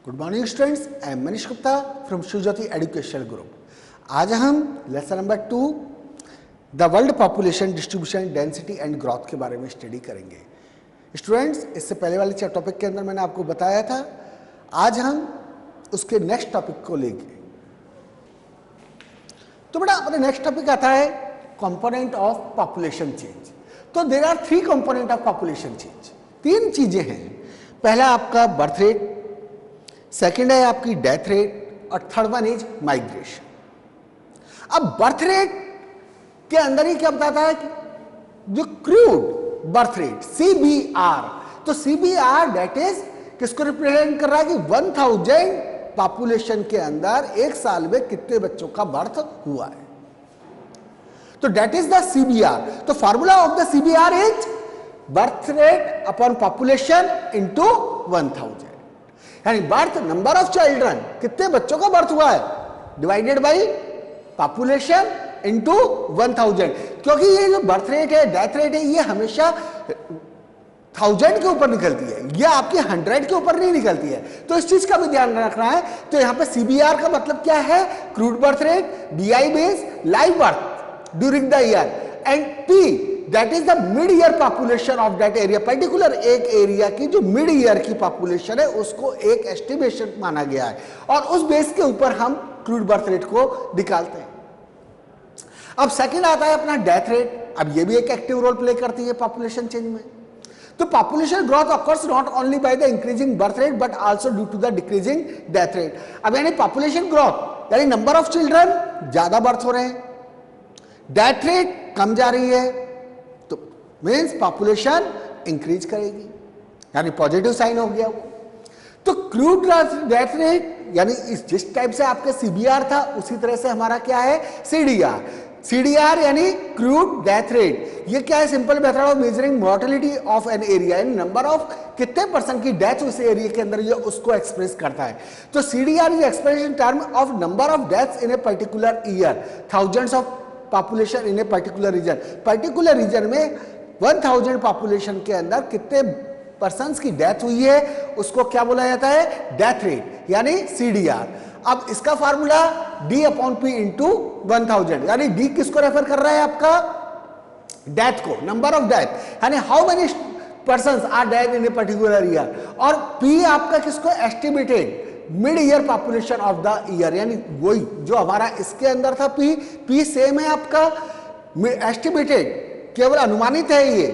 Good morning students, I am Manish Gupta from Shivjyoti educational group. आज हम lesson number 2 the world population distribution density and growth के बारे में study करेंगे। स्टूडेंट्स, इससे पहले वाले टॉपिक के अंदर मैंने आपको बताया था, आज हम उसके नेक्स्ट टॉपिक को लेंगे। तो बेटा अपने नेक्स्ट टॉपिक आता है कंपोनेंट ऑफ पॉपुलेशन चेंज। तो there are 3 component of population change. 3 चीजें हैं। पहला आपका बर्थ रेट, सेकंड है आपकी डेथ रेट और थर्ड वन इज माइग्रेशन। अब बर्थ रेट के अंदर ही क्या बताता है कि जो क्रूड बर्थ रेट CBR, तो CBR डेट इज किसको रिप्रेजेंट कर रहा है कि 1000 पॉपुलेशन के अंदर एक साल में कितने बच्चों का बर्थ हुआ है। तो डेट इज द CBR। तो formula of the CBR is birth rate upon population into 1000, यानी बर्थ नंबर ऑफ चिल्ड्रन, कितने बच्चों का बर्थ हुआ है, डिवाइडेड बाई पॉपुलेशन इनटू 1000। क्योंकि ये जो बर्थ रेट है, डेथ रेट है, ये हमेशा 1000 के ऊपर निकलती है, ये आपकी 100 के ऊपर नहीं निकलती है। तो इस चीज का भी ध्यान रखना है। तो यहां पे CBR का मतलब क्या है, crude birth rate, DI base live birth during the year, and P that is the mid year population of that area. Particular एक एरिया की जो मिड ईयर की पॉपुलेशन है उसको एक एस्टिमेशन माना गया है, और उस बेस के ऊपर हम क्रूड बर्थ रेट को निकालते हैं। अब सेकंड आता है अपना डेथ रेट। अब ये भी एक एक्टिव रोल प्ले करती है पॉपुलेशन चेंज में। तो population growth occurs not only by the increasing birth rate but also due to the decreasing death rate. अब यानी पॉपुलेशन ग्रोथ यानी नंबर ऑफ चिल्ड्रन ज्यादा बर्थ हो रहे हैं, डेथ रेट कम जा रही है, तो मीन्स पॉपुलेशन इंक्रीज करेगी, यानी पॉजिटिव साइन हो गया वो। तो क्रूड डेथ रेट यानी जिस टाइप से आपके CBR था उसी तरह से हमारा क्या है CDR यानी क्रूड डेथ रेट। ये क्या है, simple method of measuring mortality of an area, यानी नंबर ऑफ कितने परसेंट की डेथ उस एरिया के अंदर ये उसको एक्सप्रेस करता है। तो CDR is expression term of number of deaths in a particular year, thousands of population in a particular region. Particular region में 1000 पॉपुलेशन के अंदर कितने पर्सन्स की डेथ हुई है उसको क्या बोला जाता है, डेथ रेट यानी CDR। अब इसका फार्मूला D/P इंटू 1000, यानी D किसको रेफर कर रहा है, आपका डेथ को, नंबर ऑफ डेथ, यानी how many persons are dead in a particular year, और P आपका किसको, estimated mid year population of the year, यानी वही जो हमारा इसके अंदर था P सेम है आपका, एस्टिमेटेड केवल अनुमानित है ये,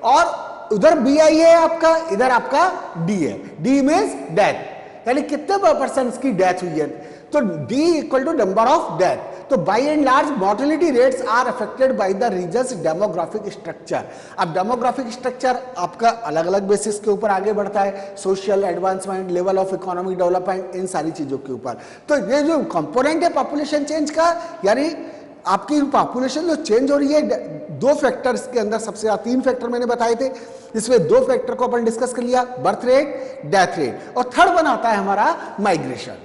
और उधर BI है आपका, इधर आपका D है। D मींस डेथ, यानी कितने पर्सन्स की डेथ हुई है। तो D equal to number of death. तो by and large mortality rates are affected by the regions demographic structure. अब डेमोग्राफिक स्ट्रक्चर आपका अलग अलग बेसिस के ऊपर आगे बढ़ता है, social advancement, level of economic development, इन सारी चीजों के ऊपर। तो ये जो कंपोनेंट है पॉपुलेशन चेंज का, यानी आपकी पॉपुलेशन जो चेंज हो रही है, 2 फैक्टर्स के अंदर सबसे ज्यादा, 3 फैक्टर मैंने बताए थे, इसमें 2 फैक्टर को अपन डिस्कस कर लिया, बर्थ रेट, डेथ रेट, और थर्ड वन आता है हमारा माइग्रेशन।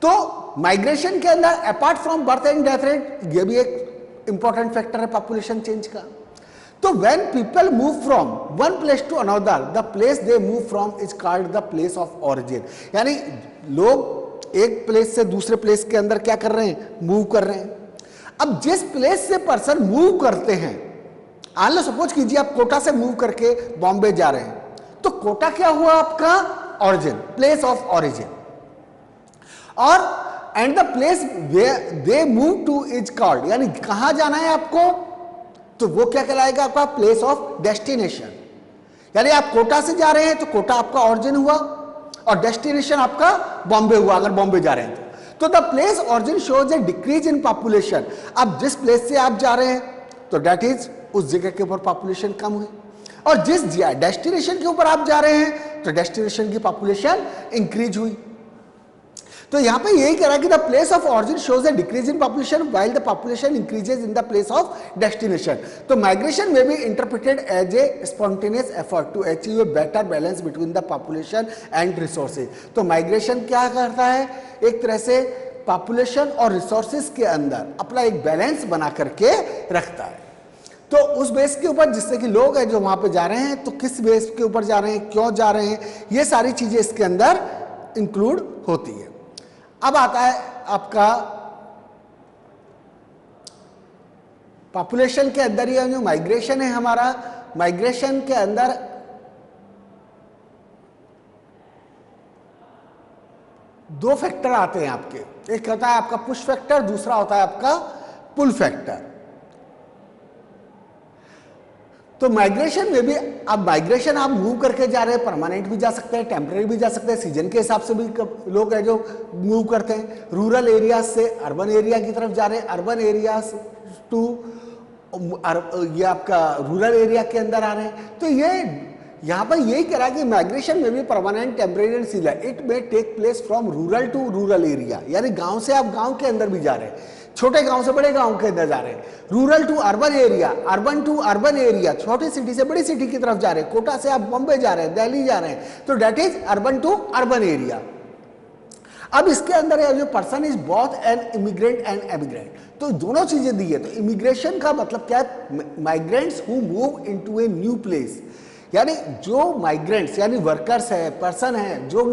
तो माइग्रेशन के अंदर apart from birth and death rate, ये भी एक इंपॉर्टेंट फैक्टर है पॉपुलेशन चेंज का। तो when people move from one place to another, the place they move from is called the place of origin. यानी लोग एक प्लेस से दूसरे प्लेस के अंदर क्या कर रहे हैं, मूव कर रहे हैं। अब जिस प्लेस से पर्सन मूव करते हैं, लो सपोज कीजिए आप कोटा से मूव करके बॉम्बे जा रहे हैं, तो कोटा क्या हुआ आपका, ऑरिजिन, प्लेस ऑफ ऑरिजिन, और and the place they move two is called, यानी कहां जाना है आपको, तो वो क्या कहलाएगा आपका, प्लेस ऑफ डेस्टिनेशन। यानी आप कोटा से जा रहे हैं तो कोटा आपका ऑरिजिन हुआ, और डेस्टिनेशन आपका बॉम्बे हुआ अगर बॉम्बे जा रहे हैं तो the place origin shows a decrease in population. अब जिस प्लेस से आप जा रहे हैं तो दैट इज उस जगह के ऊपर पॉपुलेशन कम हुई, और जिस डेस्टिनेशन के ऊपर आप जा रहे हैं तो डेस्टिनेशन की पॉपुलेशन इंक्रीज हुई। तो यहां पे यही कह रहा है कि the place of origin shows a decrease in population while the population increases in the place of destination. तो माइग्रेशन में भी interpreted as a spontaneous effort to achieve a better balance between the population and resources. तो migration क्या करता है, एक तरह से पॉपुलेशन और रिसोर्सेज के अंदर अपना एक बैलेंस बना करके रखता है। तो उस बेस के ऊपर जिससे कि लोग हैं जो वहां पे जा रहे हैं, तो किस बेस के ऊपर जा रहे हैं, क्यों जा रहे हैं, ये सारी चीजें इसके अंदर इंक्लूड होती है। अब आता है आपका पॉपुलेशन के अंदर ये जो माइग्रेशन है हमारा, माइग्रेशन के अंदर दो फैक्टर आते हैं आपके, एक होता है आपका पुश फैक्टर, दूसरा होता है आपका पुल फैक्टर। तो माइग्रेशन में भी, अब माइग्रेशन आप मूव करके जा रहे हैं, परमानेंट भी जा सकते हैं, टेम्परेरी भी जा सकते हैं, सीजन के हिसाब से भी लोग हैं जो मूव करते हैं। रूरल एरियाज से अर्बन एरिया की तरफ जा रहे हैं, अर्बन एरियाज टू ये आपका रूरल एरिया के अंदर आ रहे हैं। तो ये यहां पर यही कह रहा है कि माइग्रेशन में भी permanent, temporary and seasonal, it may take place from rural to rural area, यानी गांव से आप गांव के अंदर भी जा रहे हैं, छोटे गांव से बड़े गांव के अंदर जा रहे हैं, rural to urban area, urban to urban area, छोटी सिटी से बड़ी सिटी की तरफ जा रहे हैं, कोटा से आप बॉम्बे जा रहे हैं, दिल्ली जा रहे हैं, तो that is urban to urban area. अब इसके अंदर है जो person is both an immigrant and emigrant, तो दोनों चीजें दी है। तो इमिग्रेशन का मतलब क्या है? Migrants who move into a new place, यानी जो माइग्रेंट्स यानी वर्कर्स है, पर्सन है जो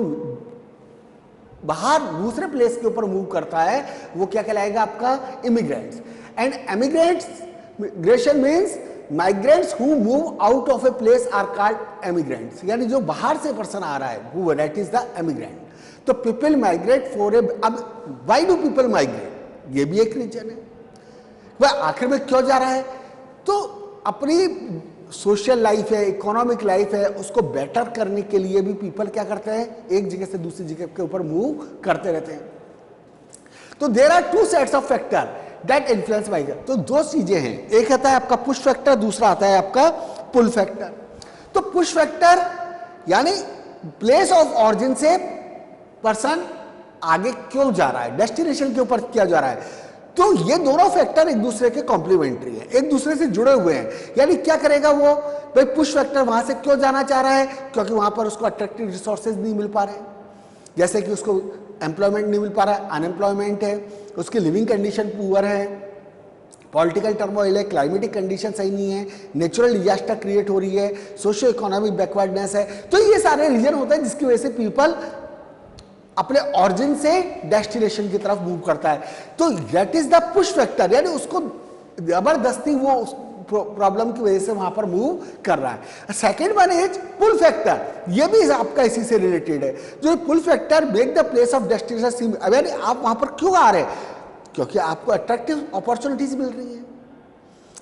बाहर दूसरे प्लेस के ऊपर मूव करता है, वो क्या कहलाएगा? आपका immigrants. And emigrants, migration means migrants who move out of a place are called emigrants, यानी जो बाहर से पर्सन आ रहा है वो दैट इज द एमिग्रेंट। तो पीपल माइग्रेट फॉर ए, अब व्हाई डू पीपल माइग्रेट, ये भी एक रीजन है। वह आखिर में क्यों जा रहा है? तो अपनी सोशल लाइफ है, इकोनॉमिक लाइफ है, उसको बेटर करने के लिए भी पीपल क्या करते हैं? एक जगह से दूसरी जगह के ऊपर मूव करते रहते हैं। तो there are two sets of factor that influence migration. तो दो चीजें हैं, एक आता है आपका पुश फैक्टर, दूसरा आता है आपका पुल फैक्टर। तो पुश फैक्टर यानी प्लेस ऑफ ऑरिजिन से पर्सन आगे क्यों जा रहा है, डेस्टिनेशन के ऊपर क्या जा रहा है। तो ये दोनों फैक्टर एक दूसरे के कॉम्प्लीमेंट्री हैं, एक दूसरे से जुड़े हुए हैं। यानी क्या करेगा वो? भाई पुश फैक्टर वहां से क्यों जाना चाह रहा है? क्योंकि वहां पर उसको अट्रैक्टिव रिसोर्सेज नहीं मिल पा रहे, जैसे कि उसको एम्प्लॉयमेंट नहीं मिल पा रहा है, अनएम्प्लॉयमेंट है, उसकी लिविंग कंडीशन पुअर है, पॉलिटिकल टर्मोइल है, क्लाइमेटिक कंडीशन सही नहीं है, नेचुरल डिजास्टर क्रिएट हो रही है, सोशियो इकोनॉमिक बैकवर्डनेस है। तो ये सारे रीजन होते हैं जिसकी वजह से पीपल अपने ऑरिजिन से डेस्टिनेशन की तरफ मूव करता है। तो that is the push factor, यानी उसको जबरदस्ती वो प्रॉब्लम की वजह से वहां पर मूव कर रहा है। Second one is pull factor, ये भी आपका इसी से रिलेटेड है। जो pull factor make the place of destination, यानी आप वहां पर क्यों आ रहे हैं? क्योंकि आपको अट्रैक्टिव अपॉर्चुनिटीज मिल रही है,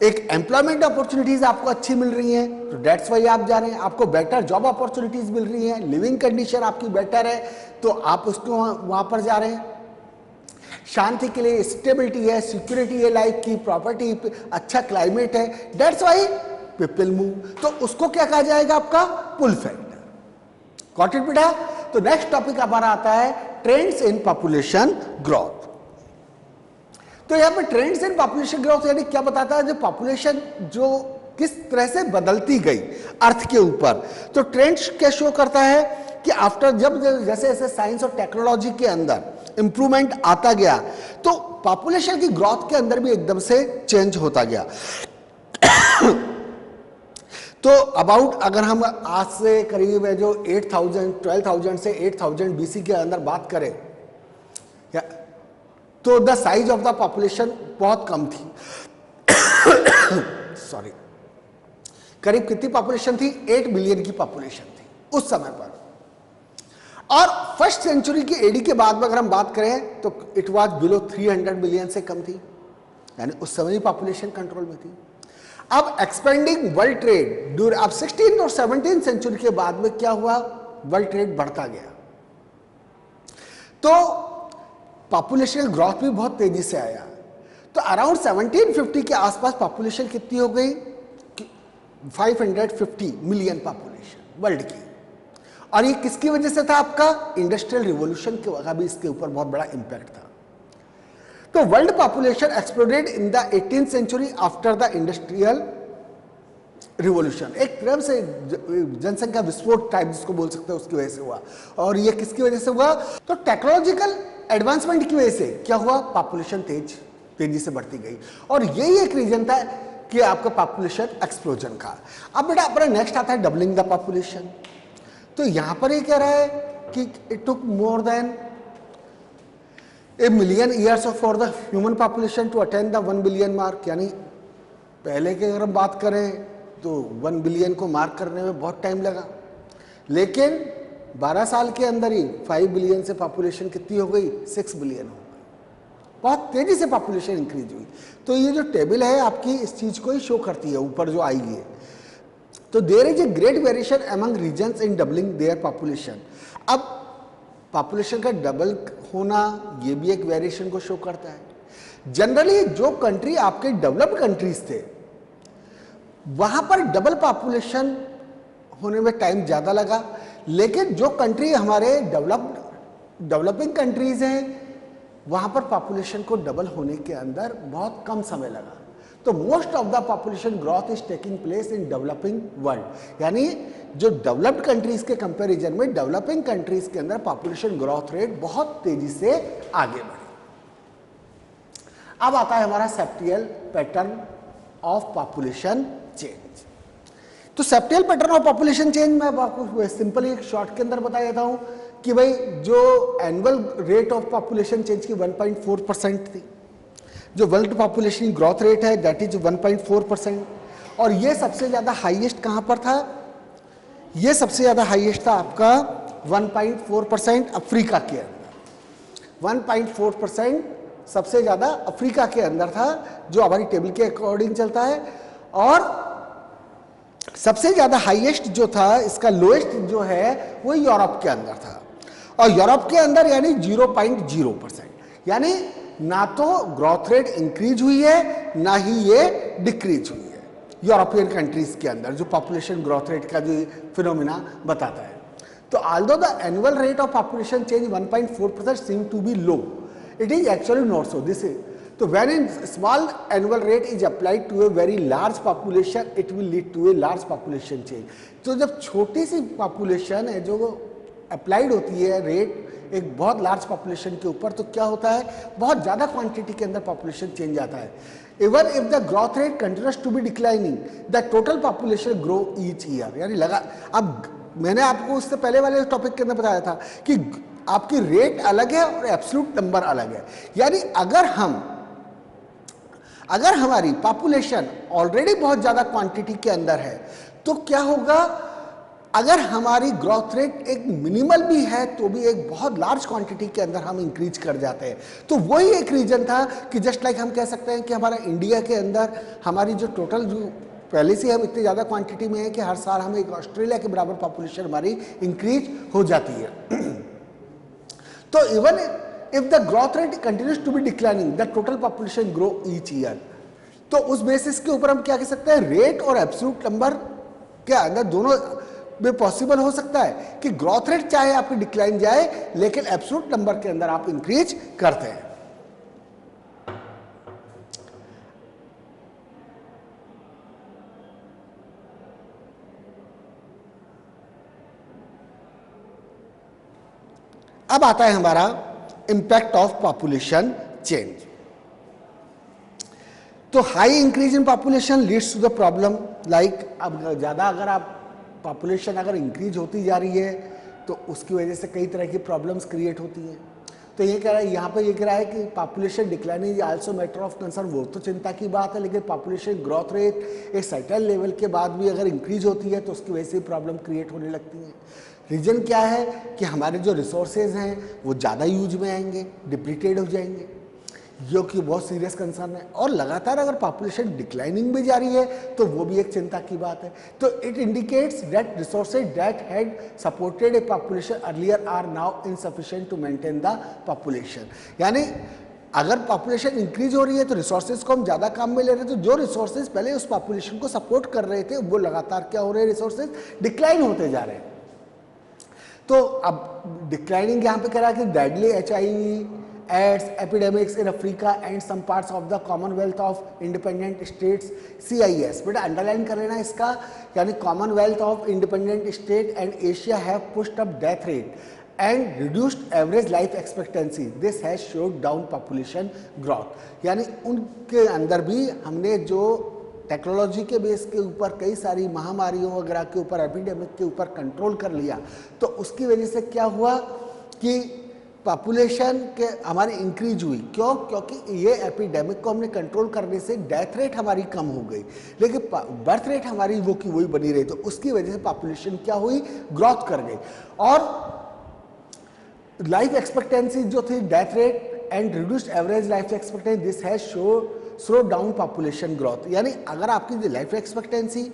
एक एम्प्लॉयमेंट अपॉर्चुनिटीज आपको अच्छी मिल रही है, तो डेट्स वाई आप जा रहे हैं। आपको बेटर जॉब अपॉर्चुनिटीज मिल रही है, लिविंग कंडीशन आपकी बेटर है, तो आप उसको वहां पर जा रहे हैं। शांति के लिए स्टेबिलिटी है, सिक्योरिटी है, लाइफ की प्रॉपर्टी, अच्छा क्लाइमेट है, डेट्स वाई पीपल मूव। तो उसको क्या कहा जाएगा? आपका पुल फैक्टर। गॉट इट बेटा? तो नेक्स्ट टॉपिक हमारा आता है ट्रेंड्स इन पॉपुलेशन ग्रोथ। तो यहां पे ट्रेंड्स इन पॉपुलेशन ग्रोथ यानी क्या बताता है? जो पॉपुलेशन जो किस तरह से बदलती गई अर्थ के ऊपर। तो ट्रेंड्स क्या शो करता है कि आफ्टर जब जैसे जैसे साइंस और टेक्नोलॉजी के अंदर इंप्रूवमेंट आता गया, तो पॉपुलेशन की ग्रोथ के अंदर भी एकदम से चेंज होता गया। तो अबाउट अगर हम आज से करीब है जो 8000 12,000 से 8000 BC के अंदर बात करें, तो the size of the population बहुत कम थी। सॉरी, करीब कितनी पॉपुलेशन थी? 8 बिलियन की पॉपुलेशन थी उस समय पर। और फर्स्ट सेंचुरी की एडी के बाद में अगर हम बात करें तो इट वाज बिलो 300 बिलियन से कम थी, यानी उस समय पॉपुलेशन कंट्रोल में थी। अब एक्सपेंडिंग वर्ल्ड ट्रेड अब 16 और 17 सेंचुरी के बाद में क्या हुआ? वर्ल्ड ट्रेड बढ़ता गया, तो पॉपुलेशन ग्रोथ भी बहुत तेजी से आया। तो अराउंड 1750 के आसपास पॉपुलेशन कितनी हो गई? 550 मिलियन पॉपुलेशन वर्ल्ड की। और ये किसकी वजह से था? आपका इंडस्ट्रियल रिवॉल्यूशन का भी इसके ऊपर बहुत बड़ा इंपैक्ट था। तो world population exploded in the 18th century after the industrial revolution. एक तरह से जनसंख्या विस्फोट टाइप जिसको बोल सकते हैं, उसकी वजह से हुआ। और ये किसकी वजह से हुआ? तो टेक्नोलॉजिकल एडवांसमेंट की वजह से क्या हुआ? पॉपुलेशन तेजी से बढ़ती गई, और यही एक रीजन था कि आपका पॉपुलेशन एक्सप्लोजन का। अब बेटा अपना नेक्स्ट आता है डबलिंग द पॉपुलेशन। तो यहां पर ये कह रहा है कि it took more than a million years for the human population to attain the 1 billion mark. यानी पहले की अगर हम बात करें तो 1 बिलियन को मार्क करने में बहुत टाइम लगा, लेकिन 12 साल के अंदर ही 5 बिलियन से पॉपुलेशन कितनी हो गई, 6 बिलियन हो गई। बहुत तेजी से पॉपुलेशन इंक्रीज हुई। तो ये जो टेबल है आपकी इस चीज को ही शो करती है, ऊपर जो आई है। तो there is a great variation among regions in doubling their population. अब पॉपुलेशन का डबल होना ये भी एक वेरिएशन को शो करता है। जनरली जो कंट्री आपके डेवलप्ड कंट्रीज थे वहां पर डबल पॉपुलेशन होने में टाइम ज्यादा लगा, लेकिन जो कंट्री हमारे डेवलपिंग कंट्रीज हैं वहां पर पॉपुलेशन को डबल होने के अंदर बहुत कम समय लगा। तो most of the population growth is taking place in developing world. यानी जो डेवलप्ड कंट्रीज के कंपैरिजन में डेवलपिंग कंट्रीज के अंदर पॉपुलेशन ग्रोथ रेट बहुत तेजी से आगे बढ़ी। अब आता है हमारा सेप्टियल पैटर्न ऑफ पॉपुलेशन चेंज। तो सेप्टियल पैटर्न ऑफ पॉपुलेशन चेंज मैं आपको सिंपली एक शॉर्ट के अंदर बता देता हूं कि भाई जो annual rate of population change की 1.4% थी, जो वर्ल्ड पॉपुलेशन ग्रोथ रेट है दैट इज 1.4%। और ये सबसे ज्यादा हाईएस्ट कहां पर था, ये सबसे ज्यादा हाईएस्ट था आपका 1.4% अफ्रीका के अंदर। 1.4% सबसे ज्यादा अफ्रीका के अंदर था जो हमारी टेबल के अकॉर्डिंग चलता है, और सबसे ज्यादा हाईएस्ट जो था, इसका लोएस्ट जो है वो यूरोप के अंदर था। और यूरोप के अंदर यानी 0.0%। यानी ना तो ग्रोथ रेट इंक्रीज हुई है ना ही ये डिक्रीज हुई है यूरोपियन कंट्रीज के अंदर, जो पॉपुलेशन ग्रोथ रेट का जो फिनोमिना बताता है। तो although the annual rate of population change 1.4% seem to be low, it is actually not so. This is so when in small annual rate is applied to a very large population, it will lead to a large population change. तो जब छोटी सी population है जो applied होती है rate एक बहुत large population के ऊपर, तो क्या होता है, बहुत ज्यादा क्वांटिटी के अंदर पॉपुलेशन चेंज आता है। Even if the growth rate continues to be declining the total population grow each year. यानी लगा, अब मैंने आपको उससे पहले वाले टॉपिक के अंदर बताया था कि आपकी रेट अलग है और एब्सोल्यूट नंबर अलग है। यानी अगर हमारी पॉपुलेशन ऑलरेडी बहुत ज्यादा क्वांटिटी के अंदर है तो क्या होगा, अगर हमारी ग्रोथ रेट एक मिनिमल भी है तो भी एक बहुत लार्ज क्वांटिटी के अंदर हम इंक्रीज कर जाते हैं। तो वही एक रीजन था कि जस्ट लाइक हम कह सकते हैं कि हमारा इंडिया के अंदर हमारी जो टोटल जो पहले से हम इतनी ज्यादा क्वांटिटी में है कि हर साल हमें एक ऑस्ट्रेलिया के बराबर पॉपुलेशन हमारी इंक्रीज हो जाती है। तो even if the growth rate continues to be declining the total population grow each year. तो उस बेसिस के ऊपर हम क्या कह सकते हैं, रेट और एब्सोल्यूट नंबर के अंदर दोनों में पॉसिबल हो सकता है कि ग्रोथ रेट चाहे आपकी डिक्लाइन जाए लेकिन एब्सोल्यूट नंबर के अंदर आप इंक्रीज करते हैं। अब आता है हमारा इंपैक्ट ऑफ पॉपुलेशन चेंज। तो high increase in population leads to the problem like, अब ज्यादा अगर आप पॉपुलेशन अगर इंक्रीज होती जा रही है तो उसकी वजह से कई तरह की प्रॉब्लम्स क्रिएट होती हैं। तो ये कह रहा है, यहाँ पे ये कह रहा है कि population declining is also matter of concern. वो तो चिंता की बात है, लेकिन पॉपुलेशन ग्रोथ रेट एक सर्टेन लेवल के बाद भी अगर इंक्रीज होती है तो उसकी वजह से प्रॉब्लम क्रिएट होने लगती है। रीजन क्या है कि हमारे जो रिसोर्सेज हैं वो ज़्यादा यूज में आएंगे, डिप्लीटेड हो जाएंगे, जो कि बहुत सीरियस कंसर्न है। और लगातार अगर पॉपुलेशन डिक्लाइनिंग भी जारी है तो वो भी एक चिंता की बात है। तो it indicates that resources that had supported a population earlier are now insufficient to maintain the population. यानी अगर पॉपुलेशन इंक्रीज हो रही है तो रिसोर्सेज को हम ज़्यादा काम में ले रहे हैं, तो जो रिसोर्सेज पहले उस पॉपुलेशन को सपोर्ट कर रहे थे वो लगातार क्या हो रहे हैं, रिसोर्सेज डिक्लाइन होते जा रहे हैं। तो अब डिक्लाइनिंग यहाँ पे कह रहा है कि deadly HIV AIDS epidemics in Africa and some parts of the Commonwealth of Independent States CIS। बेटा अंडरलाइन कर लेना इसका, यानी Commonwealth of Independent States and Asia have pushed up death rate and reduced average life expectancy. This has slowed down population growth। यानी उनके अंदर भी हमने जो टेक्नोलॉजी के बेस के ऊपर कई सारी महामारियों वगैरह के ऊपर, एपिडेमिक के ऊपर कंट्रोल कर लिया, तो उसकी वजह से क्या हुआ कि पॉपुलेशन के हमारी इंक्रीज हुई। क्यों? क्योंकि ये एपिडेमिक को हमने कंट्रोल करने से डेथ रेट हमारी कम हो गई, लेकिन बर्थ रेट हमारी वो की वही बनी रही, तो उसकी वजह से पॉपुलेशन क्या हुई, ग्रोथ कर गई। और लाइफ एक्सपेक्टेंसी जो थी, death rate and reduced average life expectancy, this has slow down population growth. यानी अगर आपकी लाइफ एक्सपेक्टेंसी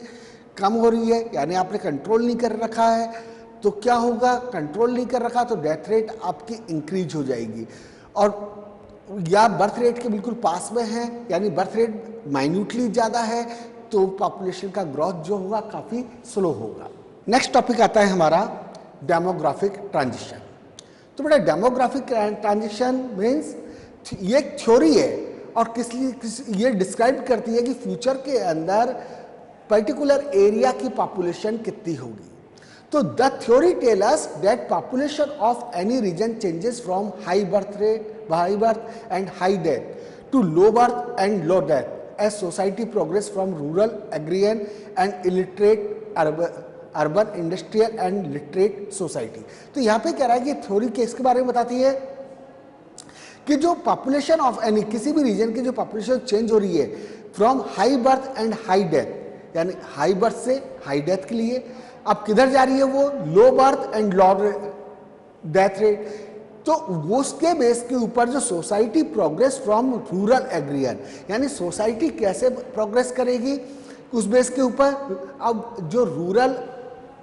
कम हो रही है, यानी आपने कंट्रोल नहीं कर रखा है, तो क्या होगा, कंट्रोल नहीं कर रखा तो डेथ रेट आपकी इंक्रीज हो जाएगी। और या बर्थ रेट के बिल्कुल पास में है, यानी बर्थ रेट माइन्यूटली ज़्यादा है, तो पॉपुलेशन का ग्रोथ जो होगा काफ़ी स्लो होगा। नेक्स्ट टॉपिक आता है हमारा डेमोग्राफिक ट्रांजिशन। तो बेटा डेमोग्राफिक ट्रांजिशन मीन्स ये एक थ्योरी है और ये डिस्क्राइब करती है कि फ्यूचर के अंदर पर्टिकुलर एरिया की पॉपुलेशन कितनी होगी। तो the theory tell us that population of any region changes from high birth and high death to low birth and low death as society progress from rural, agrarian and illiterate urban, industrial and literate society. तो यहाँ पे कह रहा है कि theory किसके बारे में बताती है कि जो पॉपुलेशन ऑफ एनी किसी भी रीजन की जो पॉपुलेशन चेंज हो रही है from high birth and high death, यानी हाई बर्थ से हाई डेथ के लिए अब किधर जा रही है, वो लो birth and low death rate. तो वो उसके बेस के ऊपर जो सोसाइटी प्रोग्रेस फ्रॉम रूरल एग्रियन, यानी सोसाइटी कैसे प्रोग्रेस करेगी उस बेस के ऊपर। अब जो रूरल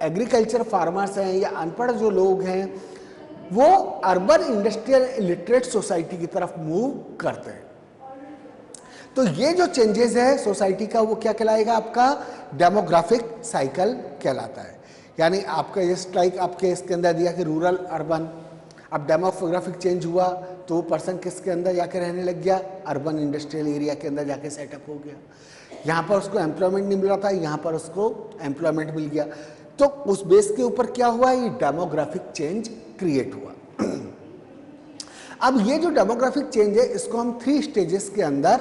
एग्रीकल्चर फार्मर्स हैं या अनपढ़ जो लोग हैं, वो अर्बन, इंडस्ट्रियल, लिटरेट सोसाइटी की तरफ मूव करते हैं। तो ये जो चेंजेस है सोसाइटी का, वो क्या कहलाएगा, आपका डेमोग्राफिक साइकिल कहलाता है। यानी आपका ये स्ट्राइक आपके इसके अंदर दिया कि रूरल अर्बन, अब डेमोग्राफिक चेंज हुआ तो वो पर्सन किसके अंदर जाके रहने लग गया, अर्बन इंडस्ट्रियल एरिया के अंदर जाके सेटअप हो गया। यहाँ पर उसको एम्प्लॉयमेंट नहीं मिल रहा था, यहाँ पर उसको एम्प्लॉयमेंट मिल गया। तो उस बेस के ऊपर क्या हुआ, ये डेमोग्राफिक चेंज क्रिएट हुआ। अब ये जो डेमोग्राफिक चेंज है, इसको हम 3 स्टेजेस के अंदर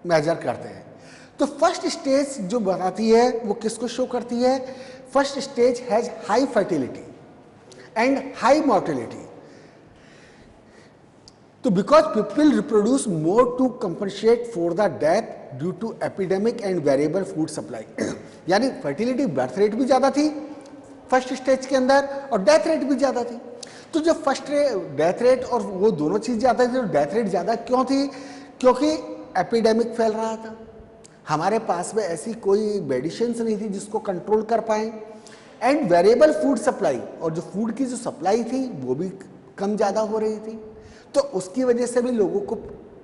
मेजर करते हैं। तो फर्स्ट स्टेज जो बताती है वो किसको शो करती है, first stage has high fertility and high mortality. तो because people reproduce more to compensate for the death due to epidemic and variable food supply. यानी फर्टिलिटी, बर्थ रेट भी ज़्यादा थी फर्स्ट स्टेज के अंदर और डेथ रेट भी ज़्यादा थी। तो जब फर्स्ट डेथ रेट और वो दोनों चीज़ ज़्यादा थी, तो डेथ रेट ज़्यादा क्यों थी, क्योंकि एपिडेमिक फैल रहा था, हमारे पास में ऐसी कोई मेडिसिन्स नहीं थी जिसको कंट्रोल कर पाए, एंड वेरिएबल फूड सप्लाई, और जो फूड की जो सप्लाई थी वो भी कम ज़्यादा हो रही थी। तो उसकी वजह से भी लोगों को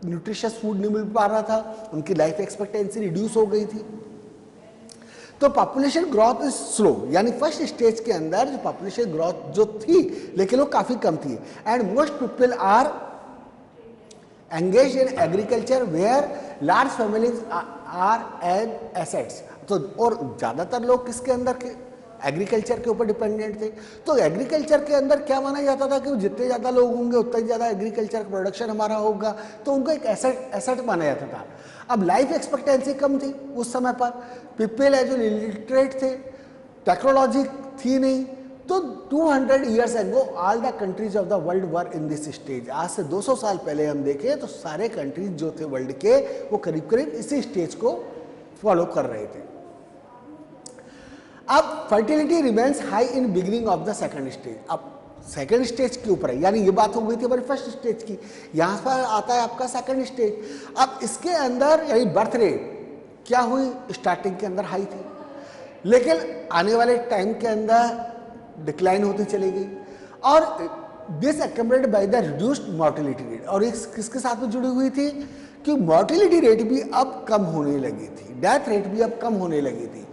न्यूट्रिशियस फूड नहीं मिल पा रहा था, उनकी लाइफ एक्सपेक्टेंसी रिड्यूस हो गई थी। तो पॉपुलेशन ग्रोथ इज स्लो, यानी फर्स्ट स्टेज के अंदर जो पॉपुलेशन ग्रोथ जो थी लेकिन वो काफ़ी कम थी। And most people are engage in agriculture where large families are as assets. तो और ज़्यादातर लोग किसके अंदर के एग्रीकल्चर के ऊपर डिपेंडेंट थे। तो एग्रीकल्चर के अंदर क्या माना जाता था कि जितने ज़्यादा लोग होंगे उतना ही ज़्यादा एग्रीकल्चर प्रोडक्शन हमारा होगा, तो उनको एक एसेट माना जाता था। अब लाइफ एक्सपेक्टेंसी कम थी उस समय पर, पीपल है जो इलिटरेट थे, टेक्नोलॉजी थी नहीं। तो 200 years ago all the countries of the world were in this stage. आज से 200 साल पहले हम देखें तो सारे कंट्रीज जो थे वर्ल्ड के, वो करीब करीब इसी स्टेज को फॉलो कर रहे थे। अब fertility remains high in beginning of the second stage. अब सेकंड स्टेज के ऊपर है, यानी ये बात हो गई थी हमारी फर्स्ट स्टेज की, यहाँ पर आता है आपका सेकंड स्टेज। अब इसके अंदर यानी बर्थ रेट क्या हुई, स्टार्टिंग के अंदर हाई थी, लेकिन आने वाले टाइम के अंदर डिक्लाइन होती चली गई, और this accompanied by the reduced mortality rate. और इस किसके साथ में जुड़ी हुई थी कि मोर्टेलिटी रेट भी अब कम होने लगी थी, डेथ रेट भी अब कम होने लगी थी।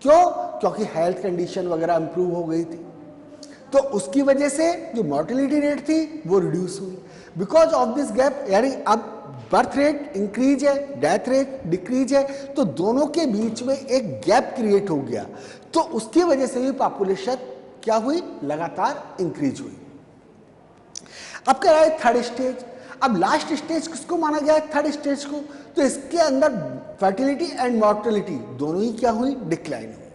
क्यों? क्योंकि हेल्थ कंडीशन वगैरह इंप्रूव हो गई थी, तो उसकी वजह से जो मोर्टेलिटी रेट थी वो रिड्यूस हुई। बिकॉज ऑफ दिस गैप, यानी अब बर्थ रेट इंक्रीज है, डेथ रेट डिक्रीज है, तो दोनों के बीच में एक गैप क्रिएट हो गया। तो उसकी वजह से भी पॉपुलेशन क्या हुई, लगातार इंक्रीज हुई। अब कह रहा है थर्ड स्टेज। अब लास्ट स्टेज किसको माना गया है, थर्ड स्टेज को। तो इसके अंदर फर्टिलिटी एंड मॉर्टेलिटी दोनों ही क्या हुई, डिक्लाइन हुई,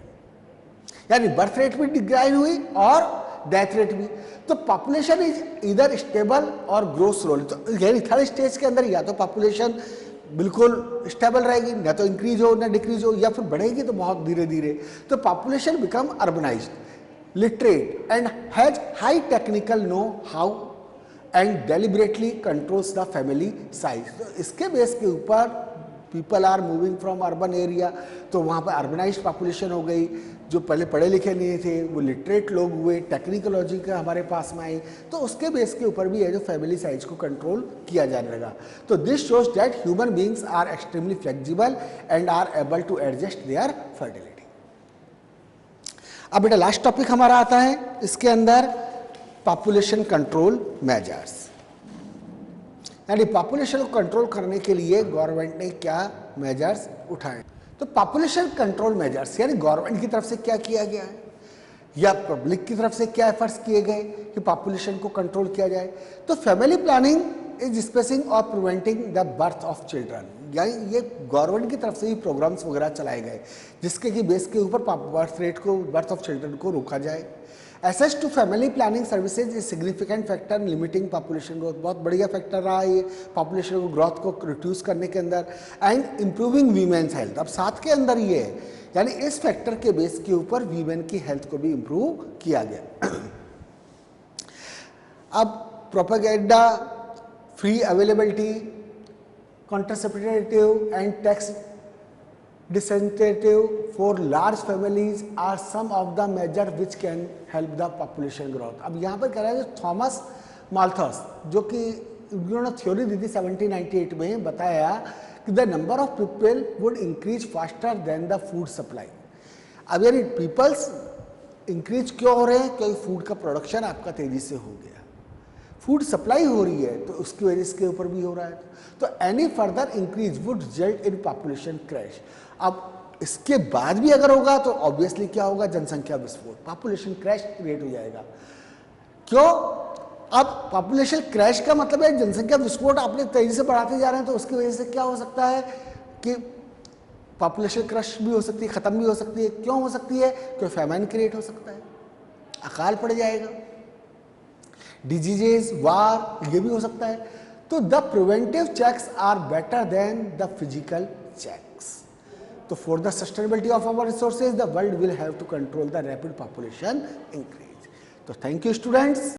यानी बर्थ रेट भी डिक्लाइन हुई और डेथ रेट भी। तो पॉपुलेशन इज इधर स्टेबल और ग्रोथ स्लोली। तो यानी थर्ड स्टेज के अंदर या तो पॉपुलेशन बिल्कुल स्टेबल रहेगी, ना तो इंक्रीज हो ना डिक्रीज हो, या फिर बढ़ेगी तो बहुत धीरे धीरे। तो population become urbanised, literate and has high technical know how and deliberately controls the family size. तो इसके बेस के ऊपर people are moving from urban area, तो वहाँ पर अर्बनाइज्ड पॉपुलेशन हो गई। जो पहले पढ़े लिखे नहीं थे वो लिटरेट लोग हुए, टेक्निकोलॉजी का हमारे पास में आई, तो उसके बेस के ऊपर भी है जो फैमिली साइज को कंट्रोल किया जाने लगा। तो this shows that human beings are extremely flexible and are able to adjust their fertility. अब बेटा लास्ट टॉपिक हमारा आता है इसके अंदर, पॉपुलेशन कंट्रोल मेजर्स, यानी पॉपुलेशन को कंट्रोल करने के लिए गवर्नमेंट ने क्या मेजर्स उठाए। तो पॉपुलेशन कंट्रोल मेजर्स यानी गवर्नमेंट की तरफ से क्या किया गया है या पब्लिक की तरफ से क्या एफर्ट्स किए गए कि पॉपुलेशन को कंट्रोल किया जाए। तो फैमिली प्लानिंग इज स्पेसिंग और preventing the birth of children, यानी ये गवर्नमेंट की तरफ से ही प्रोग्राम्स वगैरह चलाए गए जिसके की बेस के ऊपर बर्थ रेट को, बर्थ ऑफ चिल्ड्रन को रोका जाए। Access to family planning services is significant factor limiting population growth, बहुत बढ़िया फैक्टर रहा है ये पॉपुलेशन को ग्रोथ को रिड्यूस करने के अंदर, एंड इम्प्रूविंग वीमेन्स हेल्थ। अब साथ के अंदर ये है, यानी इस फैक्टर के बेस के ऊपर वीमेन की हेल्थ को भी इम्प्रूव किया गया। अब propaganda, free availability, contraceptive and tax disincentive for large families are some of the measures which can help the population growth। अब यहाँ पर कह रहा है थॉमस माल्थस, जो कि उन्होंने थ्योरी दी थी 1798 में, बताया कि the number of people would increase faster than the food supply. अब यानी पीपल्स इंक्रीज क्यों हो रहे हैं, क्योंकि फूड का प्रोडक्शन आपका तेजी से हो गया, फूड सप्लाई हो रही है, तो उसकी वजह से ऊपर भी हो रहा है। तो any further increase would result in population crash. अब इसके बाद भी अगर होगा तो ऑब्वियसली क्या होगा, जनसंख्या विस्फोट, पॉपुलेशन क्रैश क्रिएट हो जाएगा। क्यों, अब पॉपुलेशन क्रैश का मतलब है जनसंख्या विस्फोट आपने तेजी से बढ़ाते जा रहे हैं, तो उसकी वजह से क्या हो सकता है कि पॉपुलेशन क्रैश भी हो सकती है, खत्म भी हो सकती है। क्यों हो सकती है, क्योंकि फैमिन क्रिएट हो सकता है, अकाल पड़ जाएगा, डिजीजेस, वार, ये भी हो सकता है। तो the preventive checks are better than the physical checks. तो for the sustainability of our resources the world will have to control the rapid population increase. तो थैंक यू स्टूडेंट्स।